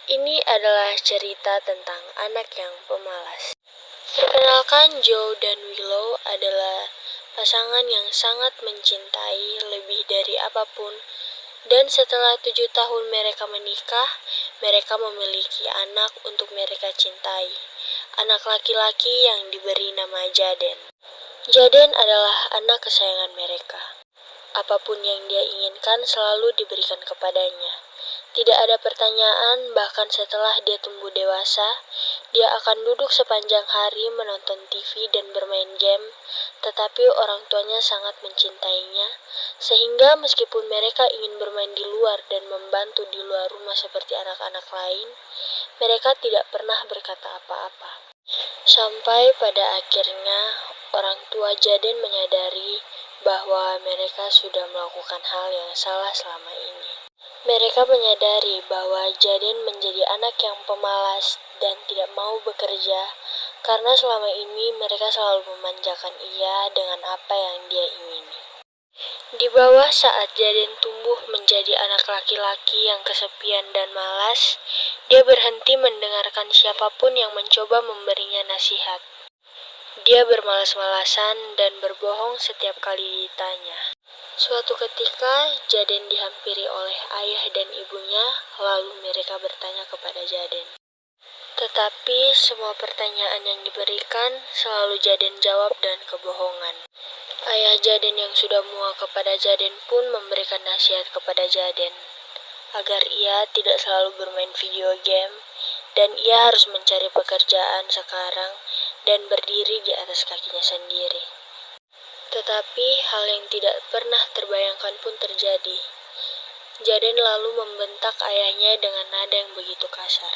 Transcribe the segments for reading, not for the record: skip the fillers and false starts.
Ini adalah cerita tentang anak yang pemalas. Perkenalkan, Joe dan Willow adalah pasangan yang sangat mencintai lebih dari apapun. Dan setelah 7 tahun mereka menikah, mereka memiliki anak untuk mereka cintai. Anak laki-laki yang diberi nama Jaden. Jaden adalah anak kesayangan mereka. Apapun yang dia inginkan selalu diberikan kepadanya. Tidak ada pertanyaan, bahkan setelah dia tumbuh dewasa, dia akan duduk sepanjang hari menonton TV dan bermain game, tetapi orang tuanya sangat mencintainya, sehingga meskipun mereka ingin bermain di luar dan membantu di luar rumah seperti anak-anak lain, mereka tidak pernah berkata apa-apa. Sampai pada akhirnya, orang tua Jaden menyadari bahwa mereka sudah melakukan hal yang salah selama ini. Mereka menyadari bahwa Jaden menjadi anak yang pemalas dan tidak mau bekerja karena selama ini mereka selalu memanjakan ia dengan apa yang dia ingini. Di bawah saat Jaden tumbuh menjadi anak laki-laki yang kesepian dan malas, dia berhenti mendengarkan siapapun yang mencoba memberinya nasihat. Dia bermalas-malasan dan berbohong setiap kali ditanya. Suatu ketika, Jaden dihampiri oleh ayah dan ibunya, lalu mereka bertanya kepada Jaden. Tetapi semua pertanyaan yang diberikan selalu Jaden jawab dengan kebohongan. Ayah Jaden yang sudah muak kepada Jaden pun memberikan nasihat kepada Jaden, agar ia tidak selalu bermain video game, dan ia harus mencari pekerjaan sekarang dan berdiri di atas kakinya sendiri. Tetapi hal yang tidak pernah terbayangkan pun terjadi. Jaden lalu membentak ayahnya dengan nada yang begitu kasar.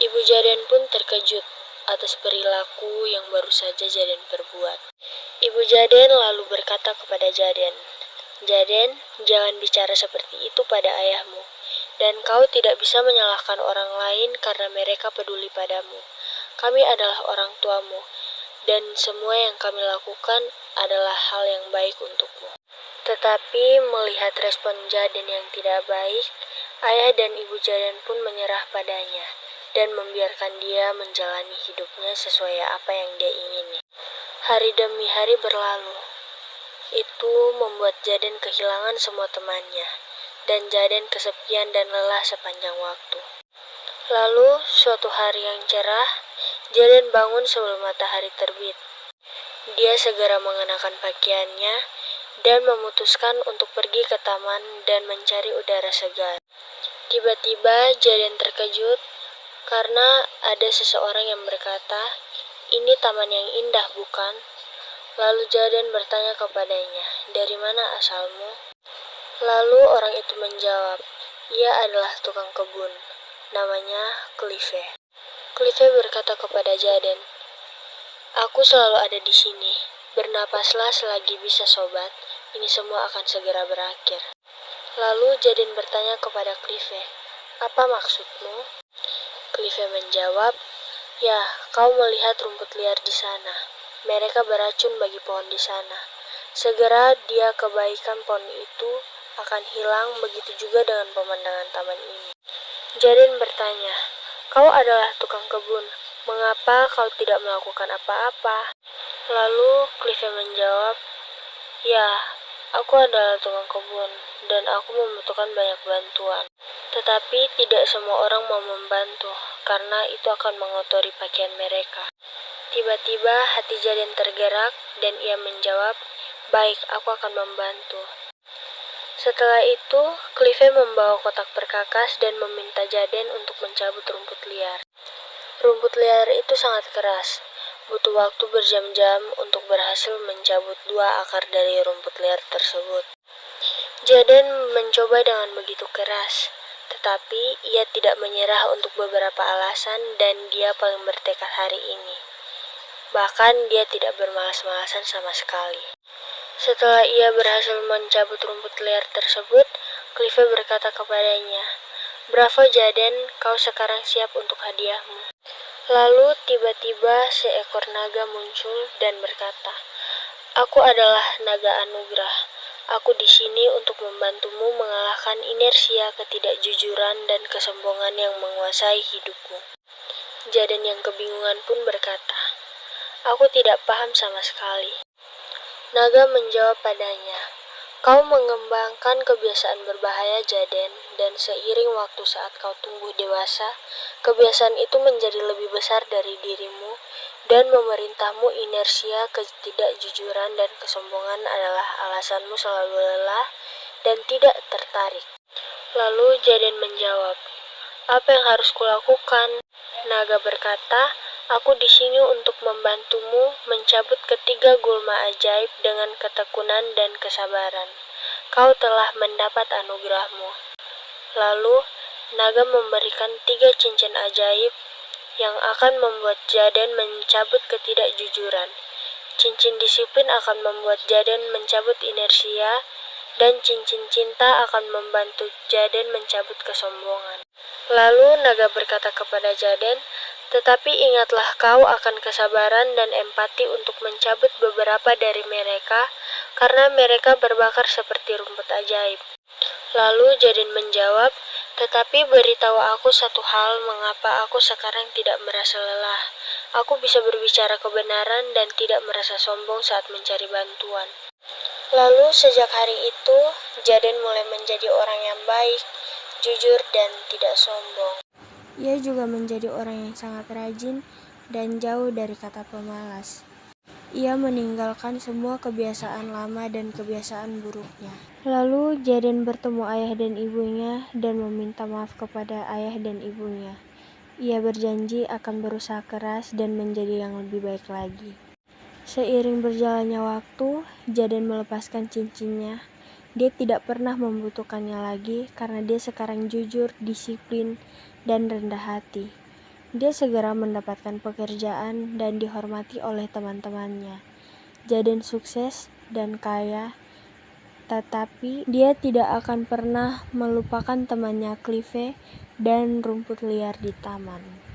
Ibu Jaden pun terkejut atas perilaku yang baru saja Jaden perbuat. Ibu Jaden lalu berkata kepada Jaden, "Jaden, jangan bicara seperti itu pada ayahmu. Dan kau tidak bisa menyalahkan orang lain karena mereka peduli padamu. Kami adalah orang tuamu, dan semua yang kami lakukan adalah hal yang baik untukmu." Tetapi melihat respon Jaden yang tidak baik, ayah dan ibu Jaden pun menyerah padanya dan membiarkan dia menjalani hidupnya sesuai apa yang dia ingini. Hari demi hari berlalu. Itu membuat Jaden kehilangan semua temannya, dan Jaden kesepian dan lelah sepanjang waktu. Lalu, suatu hari yang cerah, Jaden bangun sebelum matahari terbit. Dia segera mengenakan pakaiannya dan memutuskan untuk pergi ke taman dan mencari udara segar. Tiba-tiba Jaden terkejut karena ada seseorang yang berkata, "Ini taman yang indah, bukan?" Lalu Jaden bertanya kepadanya, "Dari mana asalmu?" Lalu orang itu menjawab, "Ia adalah tukang kebun. Namanya Clive." Clive berkata kepada Jaden, "Aku selalu ada di sini. Bernapaslah selagi bisa, sobat. Ini semua akan segera berakhir." Lalu Jaden bertanya kepada Clive, "Apa maksudmu?" Clive menjawab, "Ya, kau melihat rumput liar di sana. Mereka beracun bagi pohon di sana. Segera dia kebaikan pohon itu akan hilang, begitu juga dengan pemandangan taman ini." Jaden bertanya, "Kau adalah tukang kebun. Mengapa kau tidak melakukan apa-apa?" Lalu Clive menjawab, "Ya, aku adalah tukang kebun, dan aku membutuhkan banyak bantuan. Tetapi tidak semua orang mau membantu, karena itu akan mengotori pakaian mereka." Tiba-tiba hati Jaden tergerak, dan ia menjawab, "Baik, aku akan membantu." Setelah itu, Clive membawa kotak perkakas dan meminta Jaden untuk mencabut rumput liar. Rumput liar itu sangat keras. Butuh waktu berjam-jam untuk berhasil mencabut 2 akar dari rumput liar tersebut. Jaden mencoba dengan begitu keras, tetapi ia tidak menyerah untuk beberapa alasan dan dia paling bertekad hari ini. Bahkan dia tidak bermalas-malasan sama sekali. Setelah ia berhasil mencabut rumput liar tersebut, Clive berkata kepadanya, "Bravo Jaden, kau sekarang siap untuk hadiahmu." Lalu tiba-tiba seekor naga muncul dan berkata, "Aku adalah naga anugerah. Aku di sini untuk membantumu mengalahkan inersia, ketidakjujuran, dan kesombongan yang menguasai hidupmu. Jaden yang kebingungan pun berkata, "Aku tidak paham sama sekali." Naga menjawab padanya, "Kau mengembangkan kebiasaan berbahaya, Jaden, dan seiring waktu saat kau tumbuh dewasa, kebiasaan itu menjadi lebih besar dari dirimu, dan memerintahmu inersia, ketidakjujuran, dan kesombongan adalah alasanmu selalu lelah dan tidak tertarik." Lalu Jaden menjawab, "Apa yang harus kulakukan?" Naga berkata, "Aku di sini untuk membantumu mencabut ketiga gulma ajaib dengan ketekunan dan kesabaran. Kau telah mendapat anugerahmu." Lalu, naga memberikan 3 cincin ajaib yang akan membuat Jaden mencabut ketidakjujuran. Cincin disiplin akan membuat Jaden mencabut inersia, dan cincin cinta akan membantu Jaden mencabut kesombongan. Lalu naga berkata kepada Jaden, "Tetapi ingatlah kau akan kesabaran dan empati untuk mencabut beberapa dari mereka, karena mereka berbakar seperti rumput ajaib." Lalu Jaden menjawab, "Tetapi beritahu aku satu hal, mengapa aku sekarang tidak merasa lelah? Aku bisa berbicara kebenaran dan tidak merasa sombong saat mencari bantuan." Lalu sejak hari itu, Jaden mulai menjadi orang yang baik, jujur, dan tidak sombong. Ia juga menjadi orang yang sangat rajin dan jauh dari kata pemalas. Ia meninggalkan semua kebiasaan lama dan kebiasaan buruknya. Lalu Jaden bertemu ayah dan ibunya dan meminta maaf kepada ayah dan ibunya. Ia berjanji akan berusaha keras dan menjadi yang lebih baik lagi. Seiring berjalannya waktu, Jaden melepaskan cincinnya. Dia tidak pernah membutuhkannya lagi karena dia sekarang jujur, disiplin, dan rendah hati. Dia segera mendapatkan pekerjaan dan dihormati oleh teman-temannya. Jaden sukses dan kaya, tetapi dia tidak akan pernah melupakan temannya Clive dan rumput liar di taman.